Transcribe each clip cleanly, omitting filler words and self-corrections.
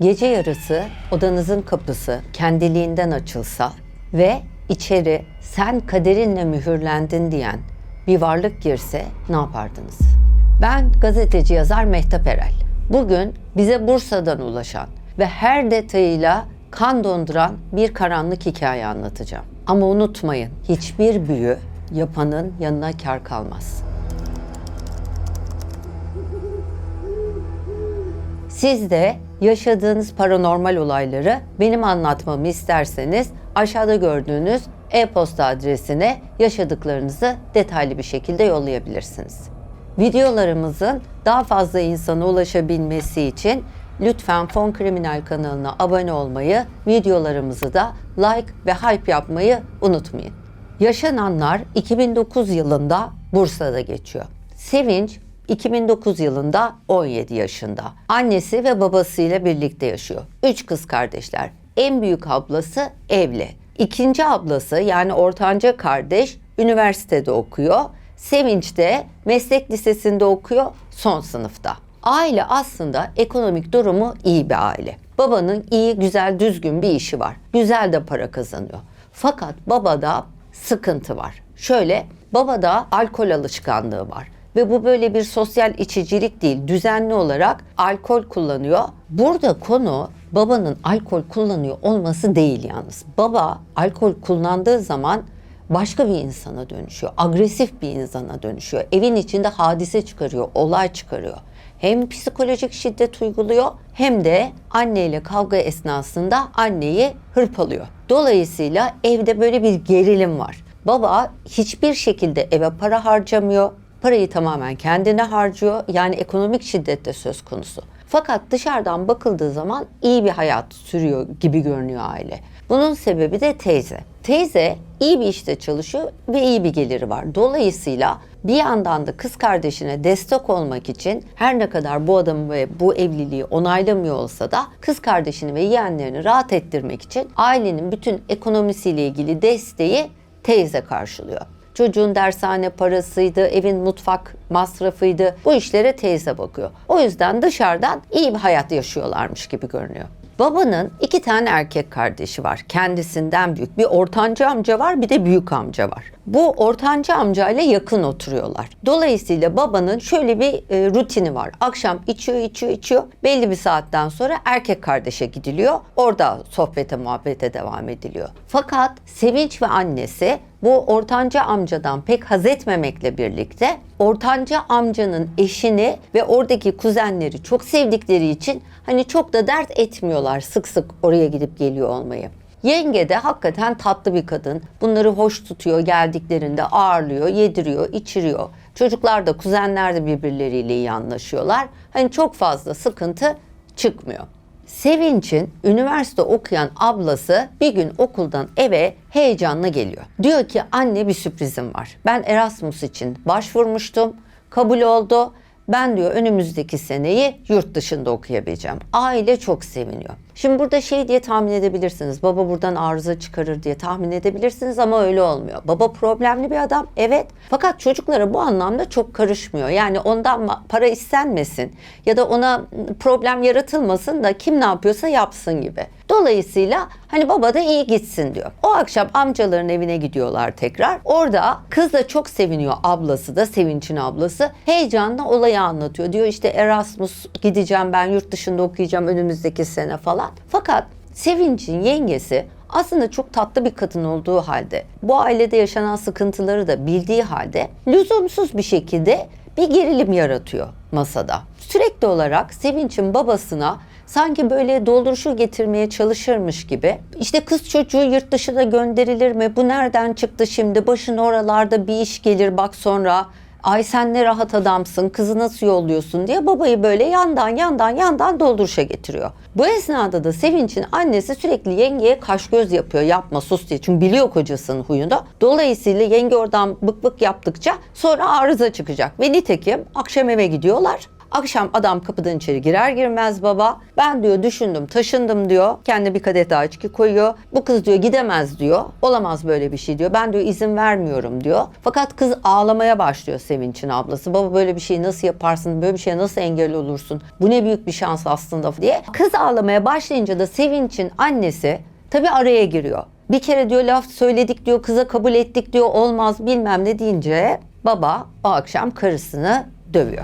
Gece yarısı odanızın kapısı kendiliğinden açılsa ve içeri sen kaderinle mühürlendin diyen bir varlık girse ne yapardınız? Ben gazeteci yazar Mehtap Erel. Bugün bize Bursa'dan ulaşan ve her detayıyla kan donduran bir karanlık hikaye anlatacağım. Ama unutmayın, hiçbir büyü yapanın yanına kar kalmaz. Siz de yaşadığınız paranormal olayları benim anlatmamı isterseniz aşağıda gördüğünüz e-posta adresine yaşadıklarınızı detaylı bir şekilde yollayabilirsiniz. Videolarımızın daha fazla insana ulaşabilmesi için lütfen Fon Kriminal kanalına abone olmayı, videolarımızı da like ve hype yapmayı unutmayın. Yaşananlar 2009 yılında Bursa'da geçiyor. Sevinç 2009 yılında 17 yaşında. Annesi ve babasıyla birlikte yaşıyor. 3 kız kardeşler. En büyük ablası evli. İkinci ablası yani ortanca kardeş üniversitede okuyor. Sevinç de meslek lisesinde okuyor, son sınıfta. Aile aslında ekonomik durumu iyi bir aile. Babanın iyi, güzel, düzgün bir işi var. Güzel de para kazanıyor. Fakat babada sıkıntı var. Şöyle, babada alkol alışkanlığı var. Ve bu böyle bir sosyal içicilik değil, düzenli olarak alkol kullanıyor. Burada konu babanın alkol kullanıyor olması değil yalnız. Baba alkol kullandığı zaman başka bir insana dönüşüyor, agresif bir insana dönüşüyor. Evin içinde hadise çıkarıyor, olay çıkarıyor. Hem psikolojik şiddet uyguluyor hem de anneyle kavga esnasında anneyi hırpalıyor. Dolayısıyla evde böyle bir gerilim var. Baba hiçbir şekilde eve para harcamıyor. Parayı tamamen kendine harcıyor. Yani ekonomik şiddet de söz konusu. Fakat dışarıdan bakıldığı zaman iyi bir hayat sürüyor gibi görünüyor aile. Bunun sebebi de teyze. Teyze iyi bir işte çalışıyor ve iyi bir geliri var. Dolayısıyla bir yandan da kız kardeşine destek olmak için her ne kadar bu adamı ve bu evliliği onaylamıyor olsa da kız kardeşini ve yeğenlerini rahat ettirmek için ailenin bütün ekonomisiyle ilgili desteği teyze karşılıyor. Çocuğun dershane parasıydı, evin mutfak masrafıydı. Bu işlere teyze bakıyor. O yüzden dışarıdan iyi bir hayat yaşıyorlarmış gibi görünüyor. Babanın 2 tane erkek kardeşi var. Kendisinden büyük. Bir ortanca amca var, bir de büyük amca var. Bu ortanca amcayla yakın oturuyorlar. Dolayısıyla babanın şöyle bir rutini var. Akşam içiyor. Belli bir saatten sonra erkek kardeşe gidiliyor. Orada sohbete, muhabbete devam ediliyor. Fakat Sevinç ve annesi bu ortanca amcadan pek haz etmemekle birlikte ortanca amcanın eşini ve oradaki kuzenleri çok sevdikleri için hani çok da dert etmiyorlar sık sık oraya gidip geliyor olmayı. Yenge de hakikaten tatlı bir kadın. Bunları hoş tutuyor, geldiklerinde ağırlıyor, yediriyor, içiriyor. Çocuklar da, kuzenler de birbirleriyle iyi anlaşıyorlar. Hani çok fazla sıkıntı çıkmıyor. Sevinç'in üniversite okuyan ablası bir gün okuldan eve heyecanla geliyor. Diyor ki anne bir sürprizim var. Ben Erasmus için başvurmuştum, kabul oldu. Ben diyor önümüzdeki seneyi yurt dışında okuyabileceğim. Aile çok seviniyor. Şimdi burada şey diye tahmin edebilirsiniz. Baba buradan arıza çıkarır diye tahmin edebilirsiniz ama öyle olmuyor. Baba problemli bir adam, evet. Fakat çocuklara bu anlamda çok karışmıyor. Yani ondan para istenmesin ya da ona problem yaratılmasın da kim ne yapıyorsa yapsın gibi. Dolayısıyla hani baba da iyi gitsin diyor. O akşam amcaların evine gidiyorlar tekrar. Orada kız da çok seviniyor, ablası da, Sevinç'in ablası. Heyecanla olayı anlatıyor. Diyor işte Erasmus gideceğim, ben yurt dışında okuyacağım önümüzdeki sene falan. Fakat Sevinç'in yengesi aslında çok tatlı bir kadın olduğu halde, bu ailede yaşanan sıkıntıları da bildiği halde lüzumsuz bir şekilde bir gerilim yaratıyor masada. Sürekli olarak Sevinç'in babasına sanki böyle dolduruşu getirmeye çalışırmış gibi, işte kız çocuğu yurt dışına gönderilir mi? Bu nereden çıktı şimdi? Başına oralarda bir iş gelir bak sonra. Ay sen ne rahat adamsın, kızı nasıl yolluyorsun diye babayı böyle yandan dolduruşa getiriyor. Bu esnada da Sevinç'in annesi sürekli yengeye kaş göz yapıyor, yapma sus diye. Çünkü biliyor kocasının huyunu. Dolayısıyla yenge oradan bık bık yaptıkça sonra arıza çıkacak. Ve nitekim akşam eve gidiyorlar. Akşam adam kapıdan içeri girer girmez baba, ben diyor düşündüm taşındım diyor. Kendine bir kadeh daha içki koyuyor. Bu kız diyor gidemez diyor. Olamaz böyle bir şey diyor. Ben diyor izin vermiyorum diyor. Fakat kız ağlamaya başlıyor Sevinç'in ablası. Baba böyle bir şeyi nasıl yaparsın? Böyle bir şeye nasıl engel olursun? Bu ne büyük bir şans aslında diye. Kız ağlamaya başlayınca da Sevinç'in annesi tabii araya giriyor. Bir kere diyor laf söyledik diyor, kıza kabul ettik diyor, olmaz bilmem ne deyince baba o akşam karısını dövüyor.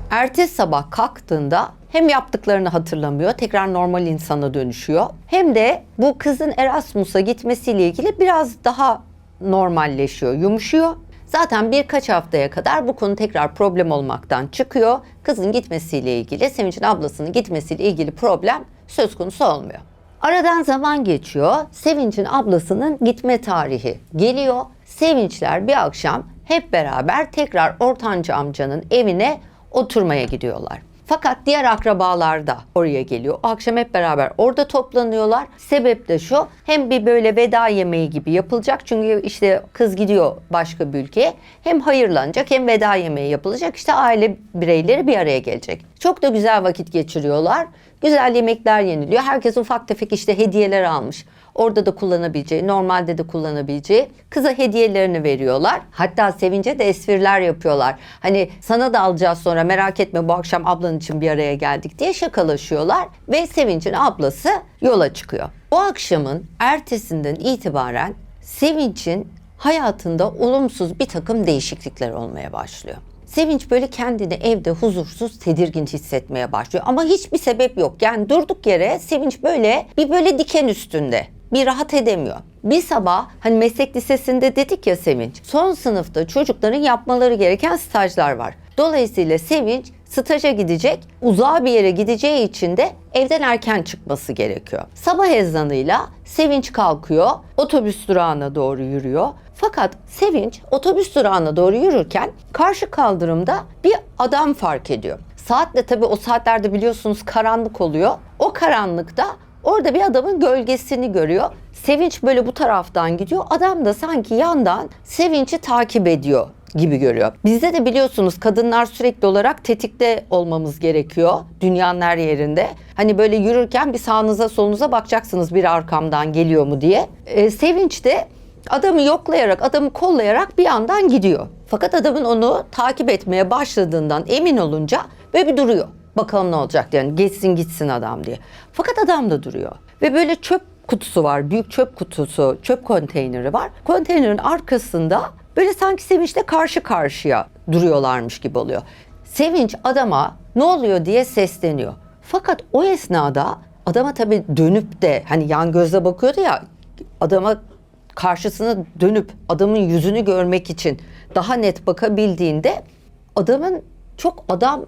Ertesi sabah kalktığında hem yaptıklarını hatırlamıyor, tekrar normal insana dönüşüyor. Hem de bu kızın Erasmus'a gitmesiyle ilgili biraz daha normalleşiyor, yumuşuyor. Zaten birkaç haftaya kadar bu konu tekrar problem olmaktan çıkıyor. Kızın gitmesiyle ilgili, Sevinç'in ablasının gitmesiyle ilgili problem söz konusu olmuyor. Aradan zaman geçiyor. Sevinç'in ablasının gitme tarihi geliyor. Sevinçler bir akşam hep beraber tekrar ortanca amcanın evine oturmaya gidiyorlar. Fakat diğer akrabalar da oraya geliyor. O akşam hep beraber orada toplanıyorlar. Sebep de şu, hem bir böyle veda yemeği gibi yapılacak. Çünkü işte kız gidiyor başka bir ülkeye. Hem hayırlanacak hem veda yemeği yapılacak. İşte aile bireyleri bir araya gelecek. Çok da güzel vakit geçiriyorlar. Güzel yemekler yeniliyor. Herkes ufak tefek işte hediyeler almış. Orada da kullanabileceği, normalde de kullanabileceği kıza hediyelerini veriyorlar. Hatta Sevinç'e de espriler yapıyorlar. Hani sana da alacağız sonra, merak etme bu akşam ablan için bir araya geldik diye şakalaşıyorlar. Ve Sevinç'in ablası yola çıkıyor. O akşamın ertesinden itibaren Sevinç'in hayatında olumsuz bir takım değişiklikler olmaya başlıyor. Sevinç böyle kendini evde huzursuz, tedirgin hissetmeye başlıyor. Ama hiçbir sebep yok. Yani durduk yere Sevinç böyle diken üstünde. Bir rahat edemiyor. Bir sabah hani meslek lisesinde dedik ya Sevinç, son sınıfta çocukların yapmaları gereken stajlar var. Dolayısıyla Sevinç staja gidecek, uzağa bir yere gideceği için de evden erken çıkması gerekiyor. Sabah ezanıyla Sevinç kalkıyor, otobüs durağına doğru yürüyor. Fakat Sevinç otobüs durağına doğru yürürken karşı kaldırımda bir adam fark ediyor. Saat de tabii o saatlerde biliyorsunuz karanlık oluyor. O karanlıkta orada bir adamın gölgesini görüyor. Sevinç böyle bu taraftan gidiyor. Adam da sanki yandan Sevinç'i takip ediyor gibi görüyor. Bizde de biliyorsunuz kadınlar sürekli olarak tetikte olmamız gerekiyor dünyanın her yerinde. Hani böyle yürürken bir sağınıza solunuza bakacaksınız biri arkamdan geliyor mu diye. Sevinç de adamı yoklayarak, adamı kollayarak bir yandan gidiyor. Fakat adamın onu takip etmeye başladığından emin olunca böyle bir duruyor. Bakalım ne olacak yani, geçsin gitsin adam diye. Fakat adam da duruyor. Ve böyle çöp kutusu var, büyük çöp kutusu, çöp konteyneri var. Konteynerin arkasında böyle sanki Sevinç'le karşı karşıya duruyorlarmış gibi oluyor. Sevinç adama ne oluyor diye sesleniyor. Fakat o esnada adama tabii dönüp de hani yan gözle bakıyordu ya, adama karşısına dönüp adamın yüzünü görmek için daha net bakabildiğinde adamın çok adama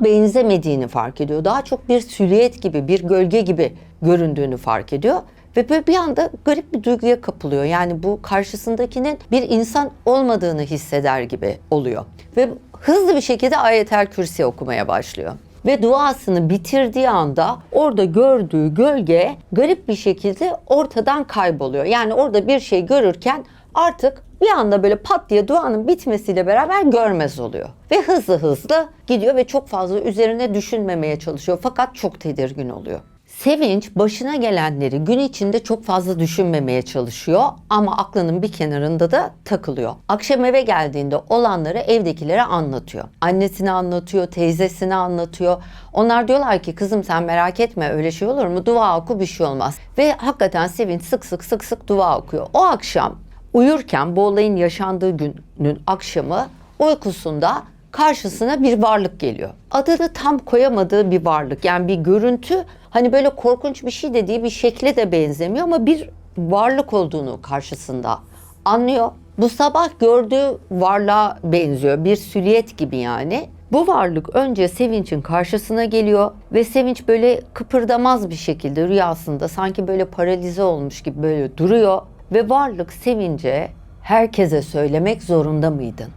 benzemediğini fark ediyor. Daha çok bir silüet gibi, bir gölge gibi göründüğünü fark ediyor. Ve böyle bir anda garip bir duyguya kapılıyor. Yani bu karşısındakinin bir insan olmadığını hisseder gibi oluyor. Ve hızlı bir şekilde Ayetel Kürsi okumaya başlıyor. Ve duasını bitirdiği anda orada gördüğü gölge garip bir şekilde ortadan kayboluyor. Yani orada bir şey görürken artık bir anda böyle pat diye duanın bitmesiyle beraber görmez oluyor. Ve hızlı hızlı gidiyor ve çok fazla üzerine düşünmemeye çalışıyor. Fakat çok tedirgin oluyor. Sevinç başına gelenleri gün içinde çok fazla düşünmemeye çalışıyor ama aklının bir kenarında da takılıyor. Akşam eve geldiğinde olanları evdekilere anlatıyor. Annesine anlatıyor, teyzesine anlatıyor. Onlar diyorlar ki kızım sen merak etme, öyle şey olur mu? Dua oku, bir şey olmaz. Ve hakikaten Sevinç sık sık dua okuyor. O akşam uyurken, bu olayın yaşandığı günün akşamı, uykusunda karşısına bir varlık geliyor. Adını tam koyamadığı bir varlık. Yani bir görüntü, hani böyle korkunç bir şey dediği bir şekle de benzemiyor ama bir varlık olduğunu karşısında anlıyor. Bu sabah gördüğü varlığa benziyor. Bir silüet gibi yani. Bu varlık önce Sevinç'in karşısına geliyor ve Sevinç böyle kıpırdamaz bir şekilde rüyasında sanki böyle paralize olmuş gibi böyle duruyor ve varlık Sevinç'e herkese söylemek zorunda mıydın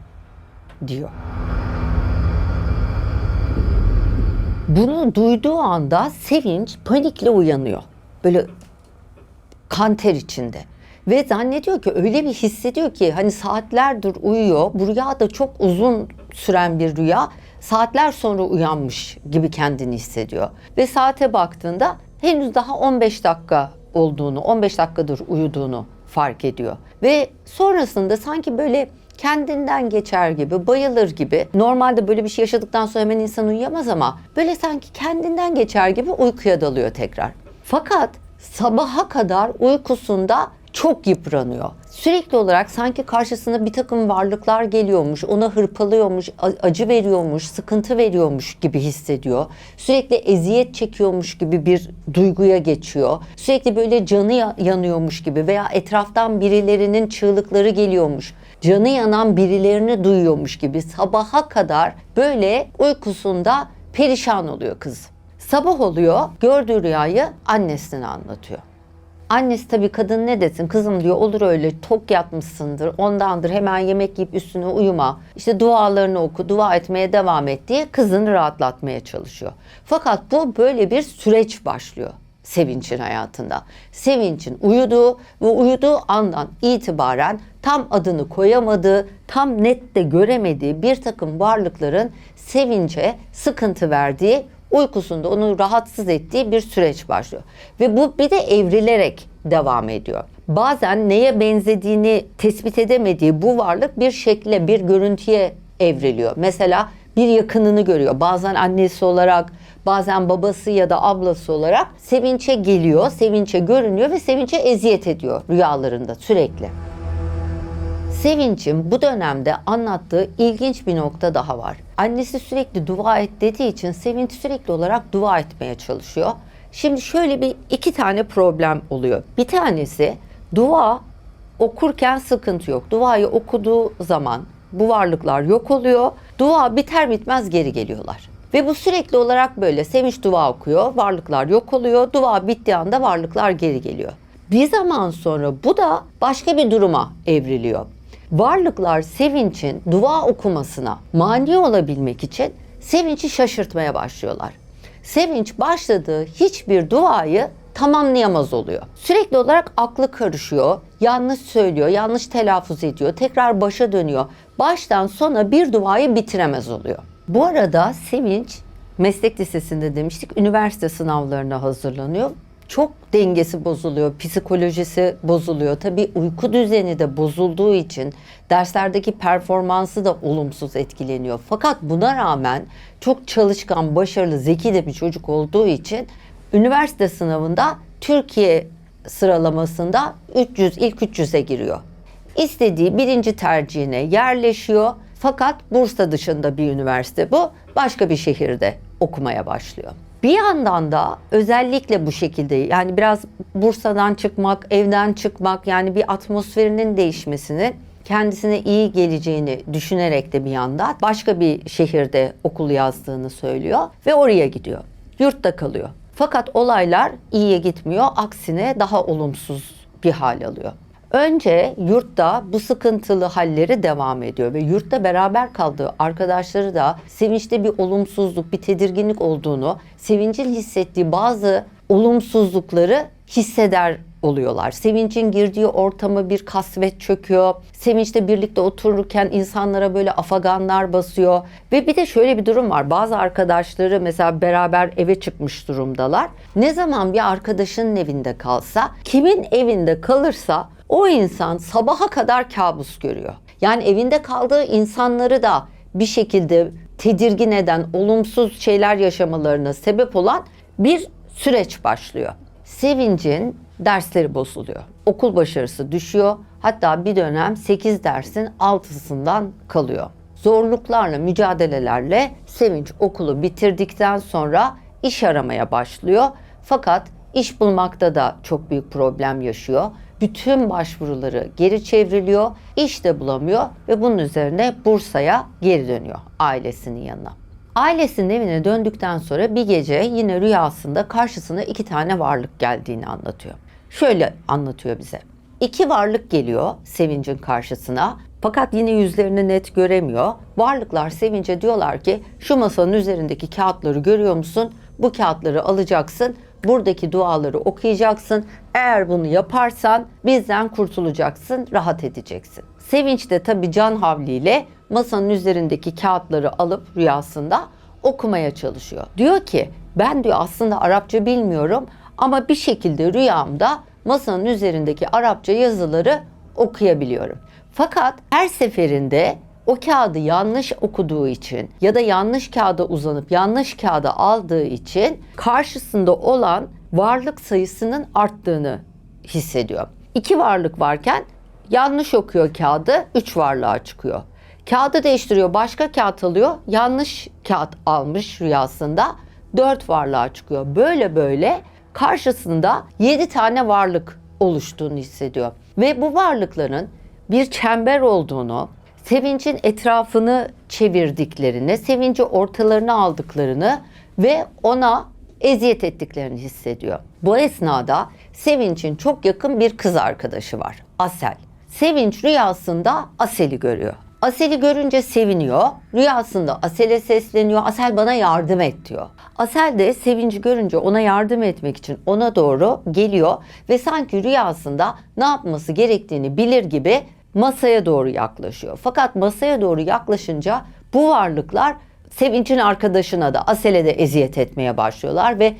diyor. Bunu duyduğu anda Sevinç panikle uyanıyor. Böyle kan ter içinde. Ve zannediyor ki, öyle bir hissediyor ki hani saatlerdir uyuyor. Bu rüya da çok uzun süren bir rüya. Saatler sonra uyanmış gibi kendini hissediyor. Ve saate baktığında henüz daha 15 dakika olduğunu, 15 dakikadır uyuduğunu fark ediyor. Ve sonrasında sanki böyle kendinden geçer gibi, bayılır gibi. Normalde böyle bir şey yaşadıktan sonra hemen insan uyuyamaz ama böyle sanki kendinden geçer gibi uykuya dalıyor tekrar. Fakat sabaha kadar uykusunda çok yıpranıyor. Sürekli olarak sanki karşısına bir takım varlıklar geliyormuş, ona hırpalıyormuş, acı veriyormuş, sıkıntı veriyormuş gibi hissediyor. Sürekli eziyet çekiyormuş gibi bir duyguya geçiyor. Sürekli böyle canı yanıyormuş gibi veya etraftan birilerinin çığlıkları geliyormuş. Canı yanan birilerini duyuyormuş gibi sabaha kadar böyle uykusunda perişan oluyor kız. Sabah oluyor, gördüğü rüyayı annesine anlatıyor. Annesi tabii kadın ne desin, kızım diyor, olur öyle, tok yatmışsındır, ondandır, hemen yemek yiyip üstüne uyuma, işte dualarını oku, dua etmeye devam et diye kızını rahatlatmaya çalışıyor. Fakat bu böyle bir süreç başlıyor Sevinç'in hayatında. Sevinç'in uyuduğu ve uyuduğu andan itibaren tam adını koyamadığı, tam net de göremediği bir takım varlıkların Sevinç'e sıkıntı verdiği, uykusunda onu rahatsız ettiği bir süreç başlıyor. Ve bu bir de evrilerek devam ediyor. Bazen neye benzediğini tespit edemediği bu varlık bir şekle, bir görüntüye evriliyor. Mesela bir yakınını görüyor. Bazen annesi olarak, bazen babası ya da ablası olarak Sevinç'e geliyor, Sevinç'e görünüyor ve Sevinç'e eziyet ediyor rüyalarında sürekli. Sevinç'in bu dönemde anlattığı ilginç bir nokta daha var. Annesi sürekli dua et dediği için Sevinç sürekli olarak dua etmeye çalışıyor. Şimdi şöyle iki tane problem oluyor. Bir tanesi, dua okurken sıkıntı yok. Duayı okuduğu zaman bu varlıklar yok oluyor. Dua biter bitmez geri geliyorlar. Ve bu sürekli olarak böyle. Sevinç dua okuyor, varlıklar yok oluyor. Dua bittiği anda varlıklar geri geliyor. Bir zaman sonra bu da başka bir duruma evriliyor. Varlıklar Sevinç'in dua okumasına mani olabilmek için Sevinç'i şaşırtmaya başlıyorlar. Sevinç başladığı hiçbir duayı tamamlayamaz oluyor. Sürekli olarak aklı karışıyor, yanlış söylüyor, yanlış telaffuz ediyor, tekrar başa dönüyor. Baştan sona bir duayı bitiremez oluyor. Bu arada Sevinç, meslek lisesinde demiştik, üniversite sınavlarına hazırlanıyor. Çok dengesi bozuluyor, psikolojisi bozuluyor. Tabii uyku düzeni de bozulduğu için derslerdeki performansı da olumsuz etkileniyor. Fakat buna rağmen çok çalışkan, başarılı, zeki de bir çocuk olduğu için üniversite sınavında Türkiye sıralamasında ilk 300'e giriyor. İstediği birinci tercihine yerleşiyor. Fakat Bursa dışında bir üniversite bu, başka bir şehirde okumaya başlıyor. Bir yandan da özellikle bu şekilde, yani biraz Bursa'dan çıkmak, evden çıkmak, yani bir atmosferinin değişmesini, kendisine iyi geleceğini düşünerek de bir yandan başka bir şehirde okul yazdığını söylüyor ve oraya gidiyor. Yurtta kalıyor. Fakat olaylar iyiye gitmiyor, aksine daha olumsuz bir hal alıyor. Önce yurtta bu sıkıntılı halleri devam ediyor ve yurtta beraber kaldığı arkadaşları da Sevinç'te bir olumsuzluk, bir tedirginlik olduğunu, Sevinç'in hissettiği bazı olumsuzlukları hisseder oluyorlar. Sevinç'in girdiği ortama bir kasvet çöküyor. Sevinç'le birlikte otururken insanlara böyle afaganlar basıyor. Ve bir de şöyle bir durum var. Bazı arkadaşları mesela beraber eve çıkmış durumdalar. Ne zaman bir arkadaşının evinde kalsa, kimin evinde kalırsa o insan sabaha kadar kabus görüyor. Yani evinde kaldığı insanları da bir şekilde tedirgin eden, olumsuz şeyler yaşamalarına sebep olan bir süreç başlıyor. Sevinç'in dersleri bozuluyor. Okul başarısı düşüyor. Hatta bir dönem 8 dersin 6'sından kalıyor. Zorluklarla, mücadelelerle Sevinç okulu bitirdikten sonra iş aramaya başlıyor. Fakat iş bulmakta da çok büyük problem yaşıyor. Bütün başvuruları geri çevriliyor, iş de bulamıyor ve bunun üzerine Bursa'ya geri dönüyor ailesinin yanına. Ailesinin evine döndükten sonra bir gece yine rüyasında karşısına 2 tane varlık geldiğini anlatıyor. Şöyle anlatıyor bize. 2 varlık geliyor Sevinç'in karşısına, fakat yine yüzlerini net göremiyor. Varlıklar Sevinç'e diyorlar ki, şu masanın üzerindeki kağıtları görüyor musun? Bu kağıtları alacaksın, buradaki duaları okuyacaksın. Eğer bunu yaparsan bizden kurtulacaksın, rahat edeceksin. Sevinç de tabii can havliyle masanın üzerindeki kağıtları alıp rüyasında okumaya çalışıyor. Diyor ki ben diyor aslında Arapça bilmiyorum ama bir şekilde rüyamda masanın üzerindeki Arapça yazıları okuyabiliyorum. Fakat her seferinde o kağıdı yanlış okuduğu için ya da yanlış kağıda uzanıp yanlış kağıda aldığı için karşısında olan varlık sayısının arttığını hissediyor. 2 varlık varken yanlış okuyor kağıdı, 3 varlığa çıkıyor. Kağıdı değiştiriyor, başka kağıt alıyor, yanlış kağıt almış rüyasında 4 varlığa çıkıyor. Böyle böyle karşısında 7 tane varlık oluştuğunu hissediyor. Ve bu varlıkların bir çember olduğunu, sevincin etrafını çevirdiklerini, sevinci ortalarına aldıklarını ve ona eziyet ettiklerini hissediyor. Bu esnada Sevinç'in çok yakın bir kız arkadaşı var, Asel. Sevinç rüyasında Asel'i görüyor. Asel'i görünce seviniyor. Rüyasında Asel'e sesleniyor. Asel bana yardım et diyor. Asel de Sevinç'i görünce ona yardım etmek için ona doğru geliyor ve sanki rüyasında ne yapması gerektiğini bilir gibi masaya doğru yaklaşıyor. Fakat masaya doğru yaklaşınca bu varlıklar Sevinç'in arkadaşına da Asel'e de eziyet etmeye başlıyorlar ve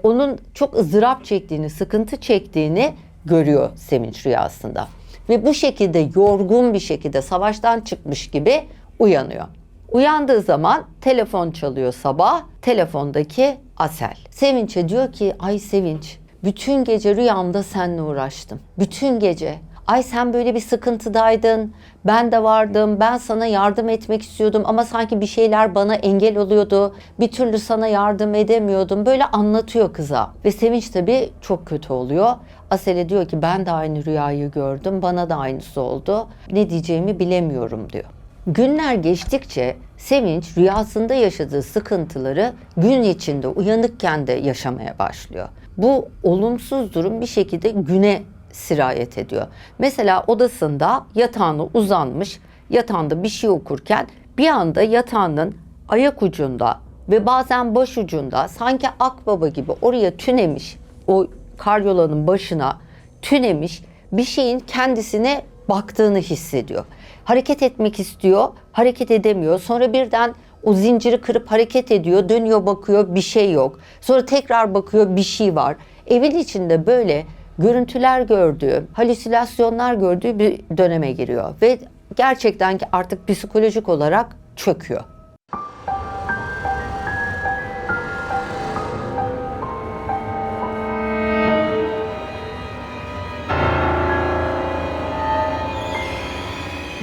onun çok ızdırap çektiğini, sıkıntı çektiğini görüyor Sevinç rüyasında. Ve bu şekilde yorgun bir şekilde savaştan çıkmış gibi uyanıyor. Uyandığı zaman telefon çalıyor sabah. Telefondaki Asel. Sevinç'e diyor ki ay Sevinç, bütün gece rüyamda seninle uğraştım. Bütün gece. Ay sen böyle bir sıkıntıdaydın. Ben de vardım. Ben sana yardım etmek istiyordum ama sanki bir şeyler bana engel oluyordu. Bir türlü sana yardım edemiyordum. Böyle anlatıyor kıza. Ve Sevinç tabii çok kötü oluyor. Asel'e diyor ki ben de aynı rüyayı gördüm. Bana da aynısı oldu. Ne diyeceğimi bilemiyorum diyor. Günler geçtikçe Sevinç rüyasında yaşadığı sıkıntıları gün içinde uyanıkken de yaşamaya başlıyor. Bu olumsuz durum bir şekilde güne sirayet ediyor. Mesela odasında yatağına uzanmış, yatağında bir şey okurken bir anda yatağının ayak ucunda ve bazen baş ucunda sanki akbaba gibi oraya tünemiş, o karyolanın başına tünemiş bir şeyin kendisine baktığını hissediyor. Hareket etmek istiyor, hareket edemiyor. Sonra birden o zinciri kırıp hareket ediyor, dönüyor bakıyor, bir şey yok. Sonra tekrar bakıyor, bir şey var. Evin içinde böyle görüntüler gördüğü, halüsinasyonlar gördüğü bir döneme giriyor ve gerçekten ki artık psikolojik olarak çöküyor.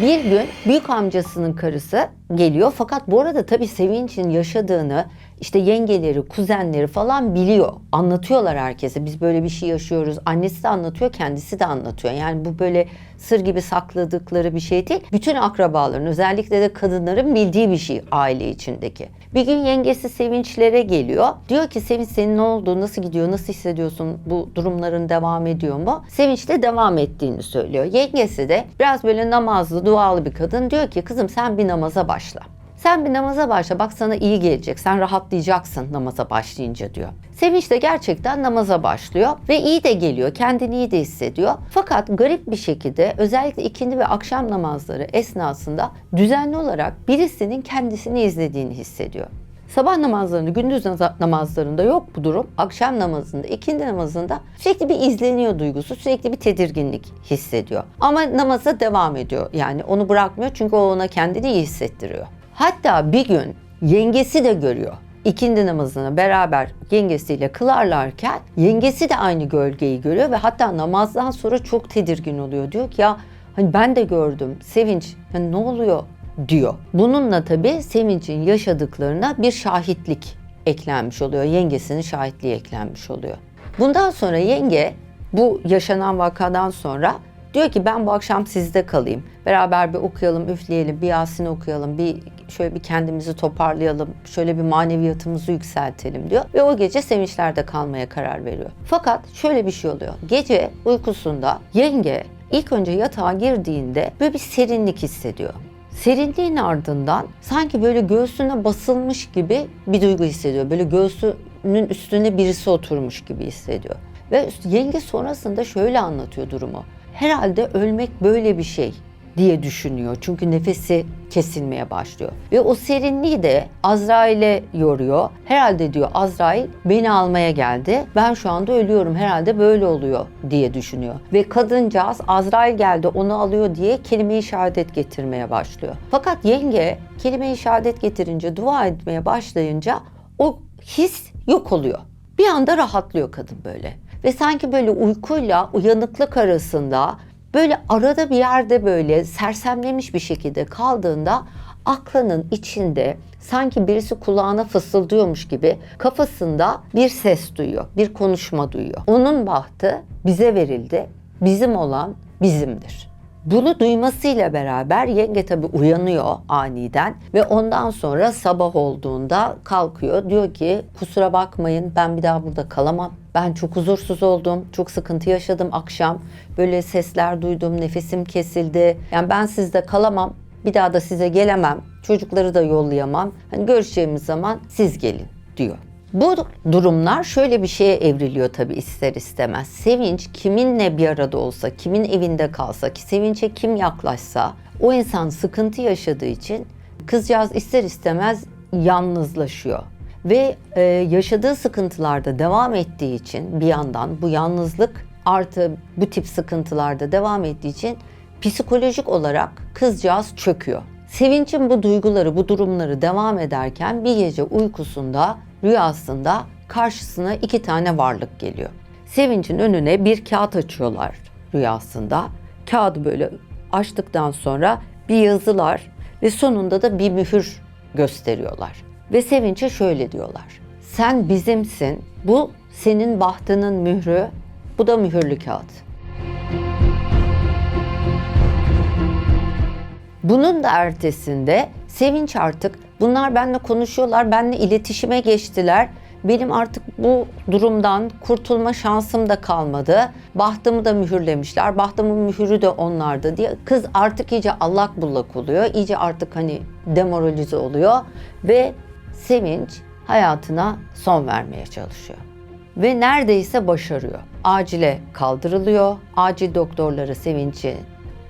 Bir gün büyük amcasının karısı geliyor fakat bu arada tabii Sevinç'in yaşadığını işte yengeleri, kuzenleri falan biliyor. Anlatıyorlar herkese. Biz böyle bir şey yaşıyoruz. Annesi de anlatıyor, kendisi de anlatıyor. Yani bu böyle sır gibi sakladıkları bir şey değil. Bütün akrabaların, özellikle de kadınların bildiği bir şey aile içindeki. Bir gün yengesi Sevinçlere geliyor. Diyor ki Sevinç senin ne oldu, nasıl gidiyor, nasıl hissediyorsun, bu durumların devam ediyor mu? Sevinç de devam ettiğini söylüyor. Yengesi de biraz böyle namazlı, dualı bir kadın. Diyor ki kızım sen bir namaza başla. Sen bir namaza başla, bak sana iyi gelecek, sen rahatlayacaksın namaza başlayınca diyor. Sevinç de gerçekten namaza başlıyor ve iyi de geliyor, kendini iyi de hissediyor. Fakat garip bir şekilde özellikle ikindi ve akşam namazları esnasında düzenli olarak birisinin kendisini izlediğini hissediyor. Sabah namazlarında, gündüz namazlarında yok bu durum. Akşam namazında, ikindi namazında sürekli bir izleniyor duygusu, sürekli bir tedirginlik hissediyor. Ama namaza devam ediyor. Yani onu bırakmıyor çünkü o ona kendini iyi hissettiriyor. Hatta bir gün yengesi de görüyor. İkindi namazını beraber yengesiyle kılarlarken yengesi de aynı gölgeyi görüyor ve hatta namazdan sonra çok tedirgin oluyor. Diyor ki ya hani ben de gördüm Sevinç, hani ne oluyor diyor. Bununla tabii Sevinç'in yaşadıklarına bir şahitlik eklenmiş oluyor. Yengesinin şahitliği eklenmiş oluyor. Bundan sonra yenge bu yaşanan vakadan sonra diyor ki ben bu akşam sizde kalayım. Beraber bir okuyalım, üfleyelim, bir Yasin okuyalım, şöyle bir kendimizi toparlayalım, şöyle bir maneviyatımızı yükseltelim diyor. Ve o gece Sevinçler'de kalmaya karar veriyor. Fakat şöyle bir şey oluyor. Gece uykusunda yenge ilk önce yatağa girdiğinde böyle bir serinlik hissediyor. Serinliğin ardından sanki böyle göğsüne basılmış gibi bir duygu hissediyor. Böyle göğsünün üstüne birisi oturmuş gibi hissediyor. Ve yenge sonrasında şöyle anlatıyor durumu. Herhalde ölmek böyle bir şey diye düşünüyor. Çünkü nefesi kesilmeye başlıyor. Ve o serinliği de Azrail'e yoruyor. Herhalde diyor Azrail beni almaya geldi. Ben şu anda ölüyorum. Herhalde böyle oluyor diye düşünüyor. Ve kadıncağız Azrail geldi onu alıyor diye kelime-i şehadet getirmeye başlıyor. Fakat yenge kelime-i şehadet getirince, dua etmeye başlayınca o his yok oluyor. Bir anda rahatlıyor kadın böyle. Ve sanki böyle uykuyla uyanıklık arasında böyle arada bir yerde böyle sersemlemiş bir şekilde kaldığında aklının içinde sanki birisi kulağına fısıldıyormuş gibi kafasında bir ses duyuyor, bir konuşma duyuyor. Onun bahtı bize verildi, bizim olan bizimdir. Bunu duymasıyla beraber yenge tabii uyanıyor aniden ve ondan sonra sabah olduğunda kalkıyor. Diyor ki kusura bakmayın ben bir daha burada kalamam. Ben çok huzursuz oldum, çok sıkıntı yaşadım akşam. Böyle sesler duydum, nefesim kesildi. Yani ben sizde kalamam, bir daha da size gelemem. Çocukları da yollayamam. Hani görüşeceğimiz zaman siz gelin diyor. Bu durumlar şöyle bir şeye evriliyor tabii ister istemez. Sevinç kiminle bir arada olsa, kimin evinde kalsa, ki sevinçe kim yaklaşsa o insan sıkıntı yaşadığı için kızcağız ister istemez yalnızlaşıyor. Ve yaşadığı sıkıntılarda devam ettiği için bir yandan bu yalnızlık artı bu tip sıkıntılarda devam ettiği için psikolojik olarak kızcağız çöküyor. Sevinç'in bu duyguları, bu durumları devam ederken bir gece uykusunda, rüyasında karşısına 2 tane varlık geliyor. Sevinç'in önüne bir kağıt açıyorlar rüyasında. Kağıdı böyle açtıktan sonra bir yazılar ve sonunda da bir mühür gösteriyorlar. Ve Sevinç'e şöyle diyorlar. Sen bizimsin, bu senin bahtının mührü, bu da mühürlü kağıt. Bunun da ertesinde Sevinç artık bunlar benimle konuşuyorlar, benimle iletişime geçtiler. Benim artık bu durumdan kurtulma şansım da kalmadı. Bahtımı da mühürlemişler. Bahtımın mühürü de onlarda diye. Kız artık iyice allak bullak oluyor. İyice artık hani demoralize oluyor. Ve Sevinç hayatına son vermeye çalışıyor. Ve neredeyse başarıyor. Acile kaldırılıyor. Acil doktorları Sevinç'i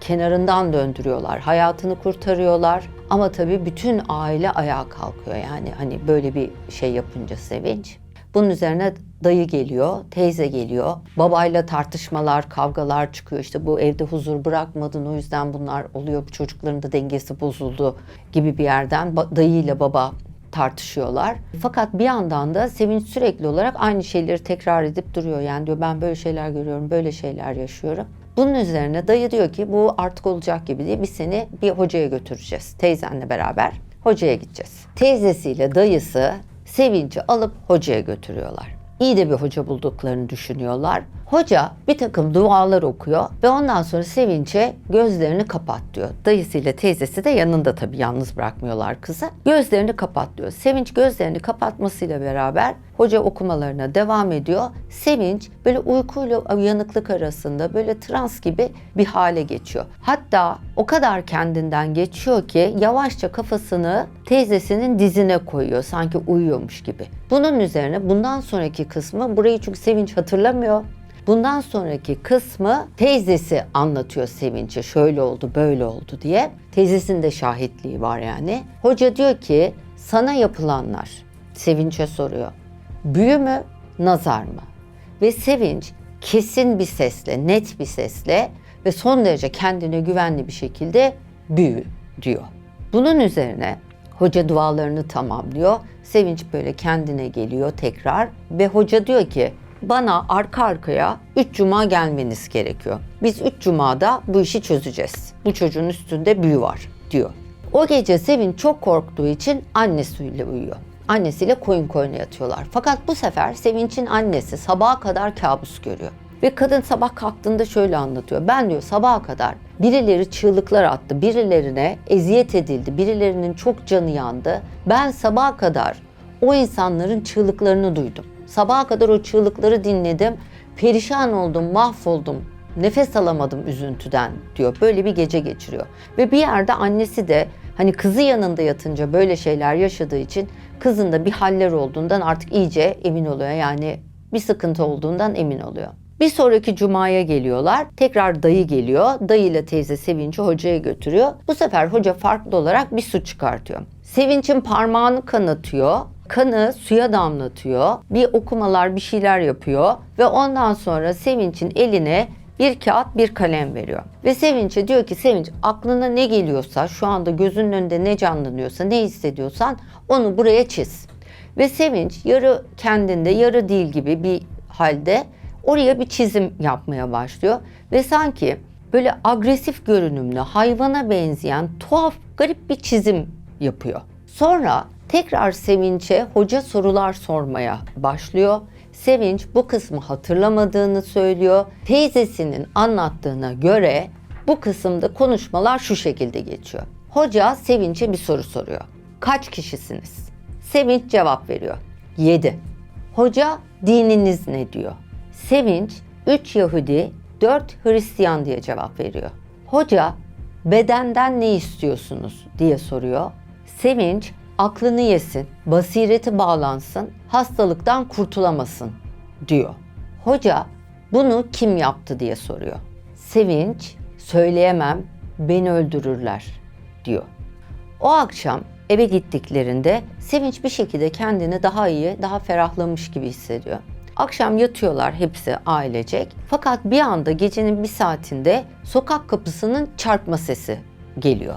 kenarından döndürüyorlar. Hayatını kurtarıyorlar. Ama tabii bütün aile ayağa kalkıyor. Yani hani böyle bir şey yapınca Sevinç. Bunun üzerine dayı geliyor, teyze geliyor. Babayla tartışmalar, kavgalar çıkıyor. İşte bu evde huzur bırakmadın o yüzden bunlar oluyor. Bu çocukların da dengesi bozuldu gibi bir yerden dayı ile baba tartışıyorlar. Fakat bir yandan da Sevinç sürekli olarak aynı şeyleri tekrar edip duruyor. Yani diyor ben böyle şeyler görüyorum, böyle şeyler yaşıyorum. Bunun üzerine dayı diyor ki bu artık olacak gibi değil. Biz seni bir hocaya götüreceğiz. Teyzenle beraber hocaya gideceğiz. Teyzesiyle dayısı Sevinç'i alıp hocaya götürüyorlar. İyi de bir hoca bulduklarını düşünüyorlar. Hoca bir takım dualar okuyor ve ondan sonra Sevinç'e gözlerini kapat diyor. Dayısıyla teyzesi de yanında tabii yalnız bırakmıyorlar kızı. Gözlerini kapat diyor. Sevinç gözlerini kapatmasıyla beraber hoca okumalarına devam ediyor. Sevinç böyle uykuyla uyanıklık arasında böyle trans gibi bir hale geçiyor. Hatta o kadar kendinden geçiyor ki yavaşça kafasını teyzesinin dizine koyuyor sanki uyuyormuş gibi. Bunun üzerine bundan sonraki kısmı burayı çünkü Sevinç hatırlamıyor. Bundan sonraki kısmı teyzesi anlatıyor Sevinç'e şöyle oldu böyle oldu diye. Teyzesinin de şahitliği var yani. Hoca diyor ki sana yapılanlar Sevinç'e soruyor. Büyü mü nazar mı? Ve Sevinç kesin bir sesle net bir sesle ve son derece kendine güvenli bir şekilde büyü diyor. Bunun üzerine hoca dualarını tamamlıyor. Sevinç böyle kendine geliyor tekrar ve hoca diyor ki bana arka arkaya 3 cuma gelmeniz gerekiyor. Biz 3 cumada bu işi çözeceğiz. Bu çocuğun üstünde büyü var diyor. O gece Sevinç çok korktuğu için annesiyle uyuyor. Annesiyle koyun koyuna yatıyorlar. Fakat bu sefer Sevinç'in annesi sabaha kadar kabus görüyor. Ve kadın sabah kalktığında şöyle anlatıyor. Ben diyor sabaha kadar birileri çığlıklar attı, birilerine eziyet edildi, birilerinin çok canı yandı. Ben sabaha kadar o insanların çığlıklarını duydum. Sabaha kadar o çığlıkları dinledim. Perişan oldum, mahvoldum Nefes alamadım üzüntüden diyor. Böyle bir gece geçiriyor. Ve bir yerde annesi de hani kızı yanında yatınca böyle şeyler yaşadığı için kızında bir haller olduğundan artık iyice emin oluyor. Yani bir sıkıntı olduğundan emin oluyor. Bir sonraki cumaya geliyorlar. Tekrar dayı geliyor. Dayı ile teyze Sevinç'i hocaya götürüyor. Bu sefer hoca farklı olarak bir su çıkartıyor. Sevinç'in parmağını kanatıyor. Kanı suya damlatıyor. Bir okumalar, bir şeyler yapıyor. Ve ondan sonra Sevinç'in eline bir kağıt, bir kalem veriyor. Ve Sevinç'e diyor ki Sevinç, aklına ne geliyorsa, şu anda gözünün önünde ne canlanıyorsa, ne hissediyorsan onu buraya çiz. Ve Sevinç yarı kendinde, yarı değil gibi bir halde oraya bir çizim yapmaya başlıyor. Ve sanki böyle agresif görünümlü, hayvana benzeyen tuhaf, garip bir çizim yapıyor. Sonra tekrar Sevinç'e hoca sorular sormaya başlıyor. Sevinç bu kısmı hatırlamadığını söylüyor. Teyzesinin anlattığına göre bu kısımda konuşmalar şu şekilde geçiyor. Hoca Sevinç'e bir soru soruyor. Kaç kişisiniz? Sevinç cevap veriyor. 7. Hoca dininiz ne diyor? Sevinç 3 Yahudi, 4 Hristiyan diye cevap veriyor. Hoca bedenden ne istiyorsunuz diye soruyor. Sevinç aklını yesin, basireti bağlansın, hastalıktan kurtulamasın diyor. Hoca bunu kim yaptı diye soruyor. Sevinç söyleyemem, beni öldürürler diyor. O akşam eve gittiklerinde Sevinç bir şekilde kendini daha iyi, daha ferahlamış gibi hissediyor. Akşam yatıyorlar hepsi ailecek. Fakat bir anda gecenin bir saatinde sokak kapısının çarpma sesi geliyor.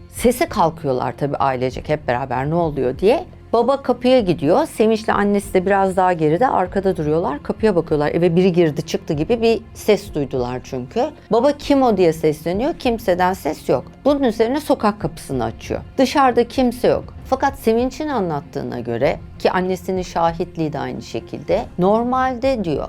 Sese kalkıyorlar tabii ailecek hep beraber ne oluyor diye. Baba kapıya gidiyor. Sevinç'le annesi de biraz daha geride arkada duruyorlar. Kapıya bakıyorlar. Eve biri girdi çıktı gibi bir ses duydular çünkü. Baba kim o diye sesleniyor. Kimseden ses yok. Bunun üzerine sokak kapısını açıyor. Dışarıda kimse yok. Fakat Sevinç'in anlattığına göre ki annesinin şahitliği de aynı şekilde. Normalde diyor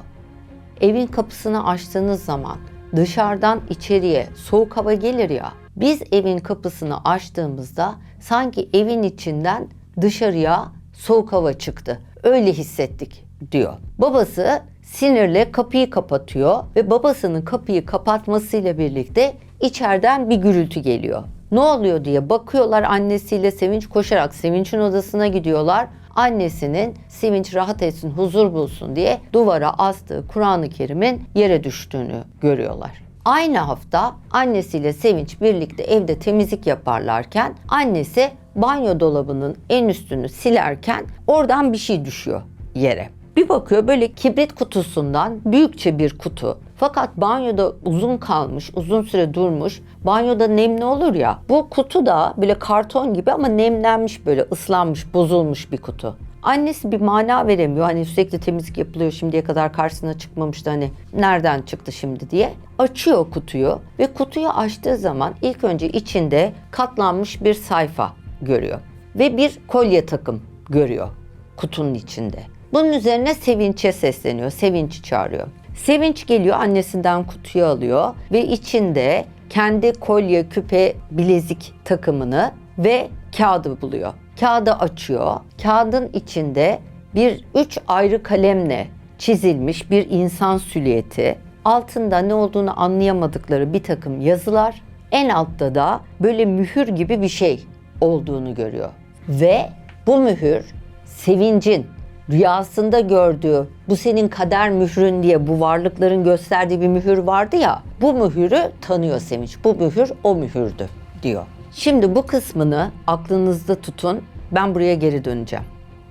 evin kapısını açtığınız zaman dışarıdan içeriye soğuk hava gelir ya. Biz evin kapısını açtığımızda sanki evin içinden dışarıya soğuk hava çıktı. Öyle hissettik diyor. Babası sinirle kapıyı kapatıyor ve babasının kapıyı kapatmasıyla birlikte içeriden bir gürültü geliyor. Ne oluyor diye bakıyorlar, annesiyle Sevinç koşarak Sevinç'in odasına gidiyorlar. Annesinin Sevinç rahat etsin, huzur bulsun diye duvara astığı Kur'an-ı Kerim'in yere düştüğünü görüyorlar. Aynı hafta annesiyle Sevinç birlikte evde temizlik yaparlarken annesi banyo dolabının en üstünü silerken oradan bir şey düşüyor yere. Bir bakıyor böyle kibrit kutusundan büyükçe bir kutu. Fakat banyoda uzun kalmış, uzun süre durmuş. Banyoda nemli olur ya. Bu kutu da böyle karton gibi ama nemlenmiş, böyle ıslanmış, bozulmuş bir kutu. Annesi bir mana veremiyor. Hani sürekli temizlik yapılıyor, şimdiye kadar karşısına çıkmamıştı, hani nereden çıktı şimdi diye. Açıyor kutuyu ve kutuyu açtığı zaman ilk önce içinde katlanmış bir sayfa görüyor. Ve bir kolye takım görüyor kutunun içinde. Bunun üzerine Sevinç'e sesleniyor. Sevinç'i çağırıyor. Sevinç geliyor, annesinden kutuyu alıyor ve içinde kendi kolye, küpe, bilezik takımını ve kağıdı buluyor. Kağıdı açıyor. Kağıdın içinde bir 3 ayrı kalemle çizilmiş bir insan silüeti. Altında ne olduğunu anlayamadıkları bir takım yazılar. En altta da böyle mühür gibi bir şey olduğunu görüyor. Ve bu mühür Sevinç'in rüyasında gördüğü bu senin kader mührün diye bu varlıkların gösterdiği bir mühür vardı ya, bu mühürü tanıyor Sevinç. Bu mühür o mühürdü diyor. Şimdi bu kısmını aklınızda tutun. Ben buraya geri döneceğim.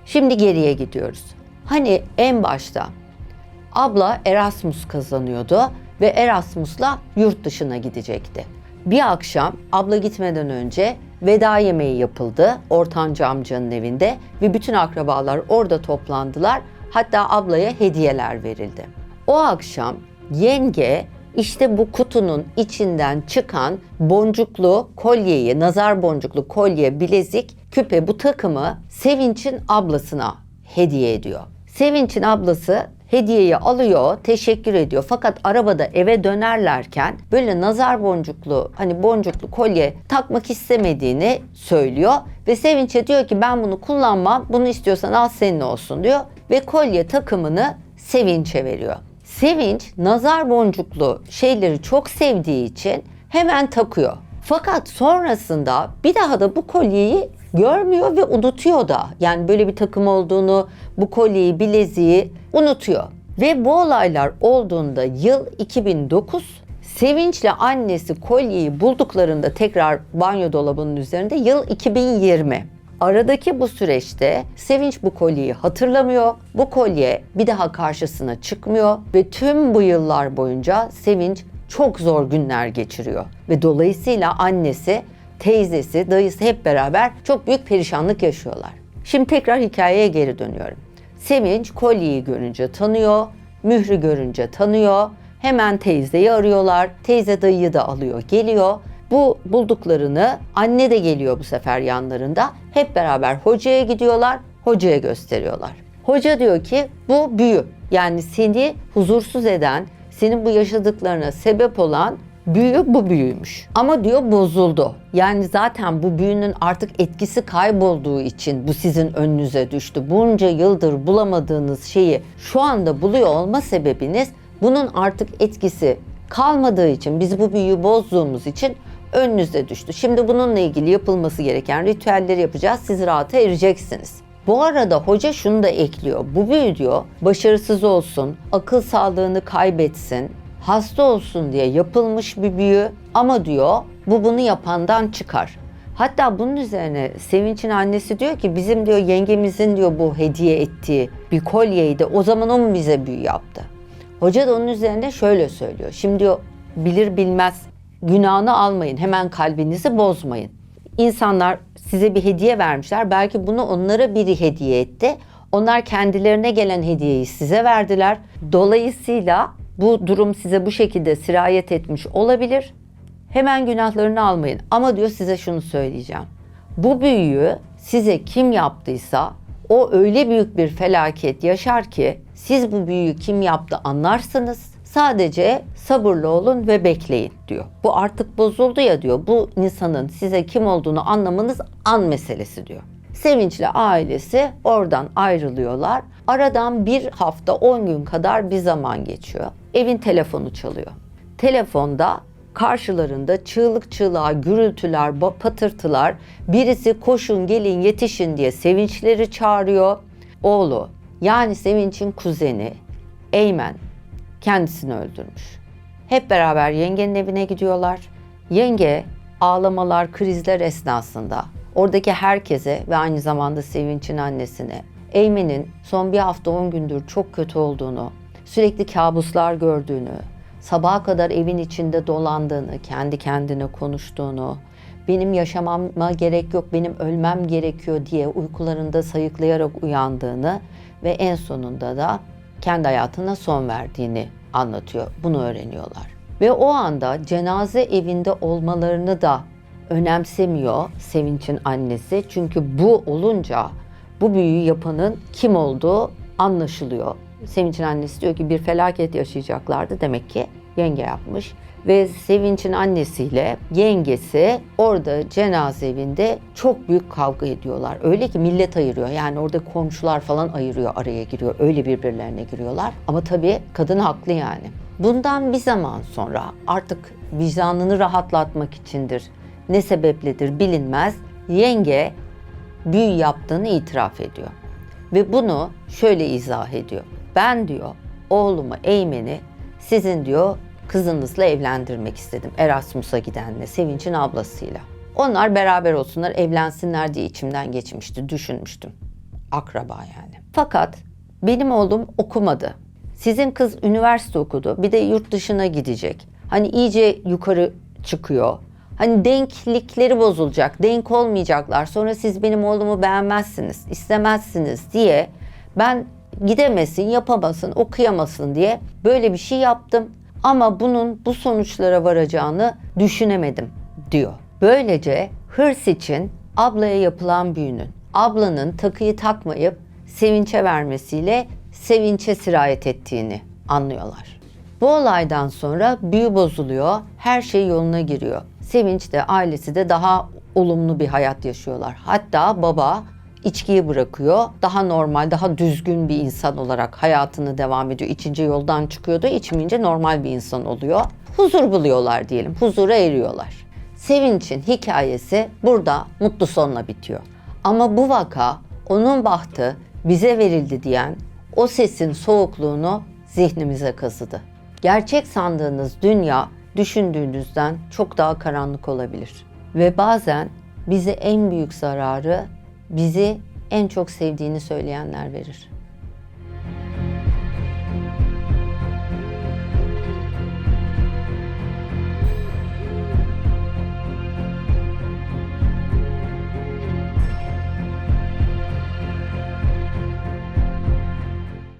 Şimdi geriye gidiyoruz. Hani en başta abla Erasmus kazanıyordu ve Erasmus'la yurt dışına gidecekti. Bir akşam abla gitmeden önce veda yemeği yapıldı ortanca amcanın evinde ve bütün akrabalar orada toplandılar. Hatta ablaya hediyeler verildi. O akşam yenge işte bu kutunun içinden çıkan boncuklu kolyeyi, nazar boncuklu kolye, bilezik, küpe, bu takımı Sevinç'in ablasına hediye ediyor. Sevinç'in ablası hediyeyi alıyor, teşekkür ediyor. Fakat arabada eve dönerlerken böyle nazar boncuklu, hani boncuklu kolye takmak istemediğini söylüyor. Ve Sevinç'e diyor ki ben bunu kullanmam, bunu istiyorsan al senin olsun diyor. Ve kolye takımını Sevinç'e veriyor. Sevinç nazar boncuklu şeyleri çok sevdiği için hemen takıyor. Fakat sonrasında bir daha da bu kolyeyi görmüyor ve unutuyor da. Yani böyle bir takım olduğunu, bu kolyeyi, bileziği unutuyor. Ve bu olaylar olduğunda yıl 2009, Sevinç'le annesi kolyeyi bulduklarında tekrar banyo dolabının üzerinde yıl 2020. Aradaki bu süreçte Sevinç bu kolyeyi hatırlamıyor. Bu kolye bir daha karşısına çıkmıyor ve tüm bu yıllar boyunca Sevinç çok zor günler geçiriyor. Ve dolayısıyla annesi, teyzesi, dayısı hep beraber çok büyük perişanlık yaşıyorlar. Şimdi tekrar hikayeye geri dönüyorum. Sevinç kolyeyi görünce tanıyor, mührü görünce tanıyor. Hemen teyzeyi arıyorlar. Teyze dayıyı da alıyor, geliyor. Bu bulduklarını anne de geliyor bu sefer yanlarında. Hep beraber hocaya gidiyorlar, hocaya gösteriyorlar. Hoca diyor ki bu büyü. Yani seni huzursuz eden, senin bu yaşadıklarına sebep olan büyü bu büyüymüş. Ama diyor bozuldu. Yani zaten bu büyünün artık etkisi kaybolduğu için bu sizin önünüze düştü. Bunca yıldır bulamadığınız şeyi şu anda buluyor olma sebebiniz bunun artık etkisi kalmadığı için, biz bu büyüyü bozduğumuz için önünüze düştü. Şimdi bununla ilgili yapılması gereken ritüelleri yapacağız. Siz rahata ereceksiniz. Bu arada hoca şunu da ekliyor. Bu büyü diyor başarısız olsun, akıl sağlığını kaybetsin, hasta olsun diye yapılmış bir büyü ama diyor bu bunu yapandan çıkar. Hatta bunun üzerine Sevinç'in annesi diyor ki bizim diyor yengemizin diyor bu hediye ettiği bir kolyeydi. O zaman o mu bize büyü yaptı? Hoca da onun üzerine şöyle söylüyor. Şimdi diyor bilir bilmez günahını almayın. Hemen kalbinizi bozmayın. İnsanlar size bir hediye vermişler. Belki bunu onlara biri hediye etti. Onlar kendilerine gelen hediyeyi size verdiler. Dolayısıyla bu durum size bu şekilde sirayet etmiş olabilir. Hemen günahlarını almayın. Ama diyor size şunu söyleyeceğim. Bu büyüyü size kim yaptıysa o öyle büyük bir felaket yaşar ki siz bu büyüyü kim yaptı anlarsınız. Sadece sabırlı olun ve bekleyin diyor. Bu artık bozuldu ya diyor. Bu insanın size kim olduğunu anlamanız an meselesi diyor. Sevinç'le ailesi oradan ayrılıyorlar. Aradan bir hafta 10 gün kadar bir zaman geçiyor. Evin telefonu çalıyor. Telefonda karşılarında çığlık çığlığa gürültüler, patırtılar. Birisi koşun gelin yetişin diye Sevinçleri çağırıyor. Oğlu yani Sevinç'in kuzeni Eymen kendisini öldürmüş. Hep beraber yengenin evine gidiyorlar. Yenge ağlamalar, krizler esnasında oradaki herkese ve aynı zamanda Sevinç'in annesine Eymen'in son bir hafta 10 gündür çok kötü olduğunu, sürekli kabuslar gördüğünü, sabaha kadar evin içinde dolandığını, kendi kendine konuştuğunu, benim yaşamama gerek yok, benim ölmem gerekiyor diye uykularında sayıklayarak uyandığını ve en sonunda da kendi hayatına son verdiğini anlatıyor. Bunu öğreniyorlar. Ve o anda cenaze evinde olmalarını da önemsemiyor Sevinç'in annesi. Çünkü bu olunca bu büyüyü yapanın kim olduğu anlaşılıyor. Sevinç'in annesi diyor ki bir felaket yaşayacaklardı. Demek ki yenge yapmış. Ve Sevinç'in annesiyle yengesi orada cenaze evinde çok büyük kavga ediyorlar. Öyle ki millet ayırıyor. Yani orada komşular falan ayırıyor, araya giriyor. Öyle birbirlerine giriyorlar. Ama tabii kadın haklı yani. Bundan bir zaman sonra artık vicdanını rahatlatmak içindir, ne sebepledir bilinmez, yenge büyü yaptığını itiraf ediyor. Ve bunu şöyle izah ediyor. Ben diyor oğlumu Eymen'i sizin diyor kızınızla evlendirmek istedim. Erasmus'a gidenle, Sevinç'in ablasıyla. Onlar beraber olsunlar, evlensinler diye içimden geçmişti, düşünmüştüm. Akraba yani. Fakat benim oğlum okumadı. Sizin kız üniversite okudu, bir de yurt dışına gidecek. Hani iyice yukarı çıkıyor. Hani denklikleri bozulacak, denk olmayacaklar. Sonra siz benim oğlumu beğenmezsiniz, istemezsiniz diye ben gidemesin, yapamasın, okuyamasın diye böyle bir şey yaptım. Ama bunun bu sonuçlara varacağını düşünemedim diyor. Böylece hırs için ablaya yapılan büyünün, ablanın takıyı takmayıp Sevinç'e vermesiyle Sevinç'e sirayet ettiğini anlıyorlar. Bu olaydan sonra büyü bozuluyor, her şey yoluna giriyor. Sevinç de ailesi de daha olumlu bir hayat yaşıyorlar. Hatta baba içkiyi bırakıyor. Daha normal, daha düzgün bir insan olarak hayatını devam ediyor. İçince yoldan çıkıyordu, içmeyince normal bir insan oluyor. Huzur buluyorlar diyelim, huzura eriyorlar. Sevinç'in hikayesi burada mutlu sonla bitiyor. Ama bu vaka onun bahtı bize verildi diyen o sesin soğukluğunu zihnimize kazıdı. Gerçek sandığınız dünya düşündüğünüzden çok daha karanlık olabilir. Ve bazen bize en büyük zararı bizi en çok sevdiğini söyleyenler verir.